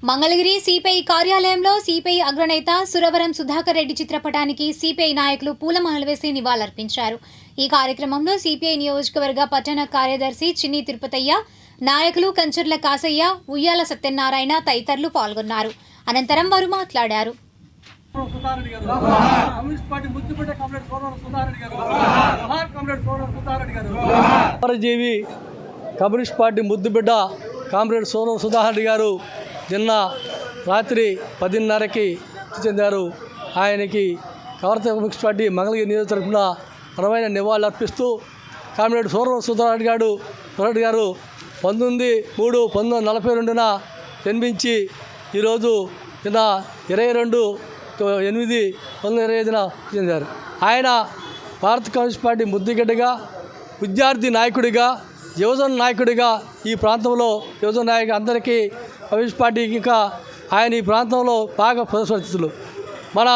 Mangalagiri CPI కార్యాలయంలో CPI అగ్రనేత సురవరం సుధాకర్ రెడ్డి చిత్రపటానికి సిపిఐ నాయకులు పూలమాలలు వేసి నివాళులర్పించారు. ఈ కార్యక్రమంలో సిపిఐ నియోజకవర్గ పట్టణ కార్యదర్శి చిన్ని తిరుపతయ్య, నాయకులు కంచర్ల కాసయ్య, ఉయ్యాల సత్యనారాయణ తదితరులు పాల్గొన్నారు. అనంతరం వారు మాట్లాడారు. కమ్యూనిస్ట్ పార్టీ ముద్దుబిడ్డ కామ్రేడ్ సోదరు సుధాకర్ రెడ్డి గారు నిన్న రాత్రి 10:30కి చెందారు. ఆయనకి కమ్యూనిస్ట్ పార్టీ మంగళగిరి నియోజకవర్గ తరఫున ఘనమైన నివాళులు అర్పిస్తూ కామ్రేడ్ సోదరు సుధాకర్ రెడ్డి గారు 19/3/1942న జన్మించి ఈరోజు నిన్న 22/8/1925న చెందారు. ఆయన భారత కమ్యూనిస్ట్ పార్టీ ముద్దుగడ్డగా, విద్యార్థి నాయకుడిగా, యువజన నాయకుడిగా ఈ ప్రాంతంలో యువజన నాయకులు అందరికీ కమ్యూనిస్ట్ పార్టీకి ఇంకా ఆయన ఈ ప్రాంతంలో బాగా ప్రదర్శితులు. మన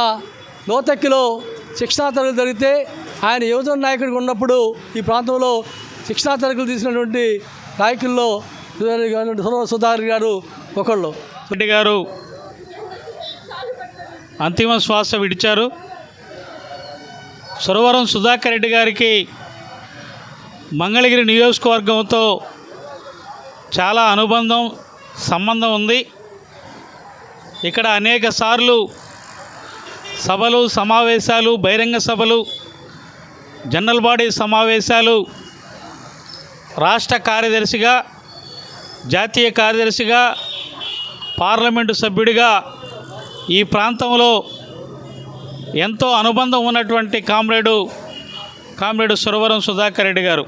నోతక్కిలో శిక్షణా తరగతులు జరిగితే ఆయన యువజన నాయకుడిగా ఉన్నప్పుడు ఈ ప్రాంతంలో శిక్షణా తరగతులు తీసినటువంటి నాయకుల్లో సుధాకర్ గారు ఒకళ్ళు. రెడ్డి గారు అంతిమ శ్వాస విడిచారు. సురవరం సుధాకర్ రెడ్డి గారికి మంగళగిరి నియోజకవర్గంతో చాలా సంబంధం ఉంది. ఇక్కడ అనేక సార్లు సభలు, సమావేశాలు, బహిరంగ సభలు, జనరల్ బాడీ సమావేశాలు, రాష్ట్ర కార్యదర్శిగా, జాతీయ కార్యదర్శిగా, పార్లమెంటు సభ్యుడిగా ఈ ప్రాంతంలో ఎంతో అనుబంధం ఉన్నటువంటి కామ్రేడు సురవరం సుధాకర్ రెడ్డి గారు.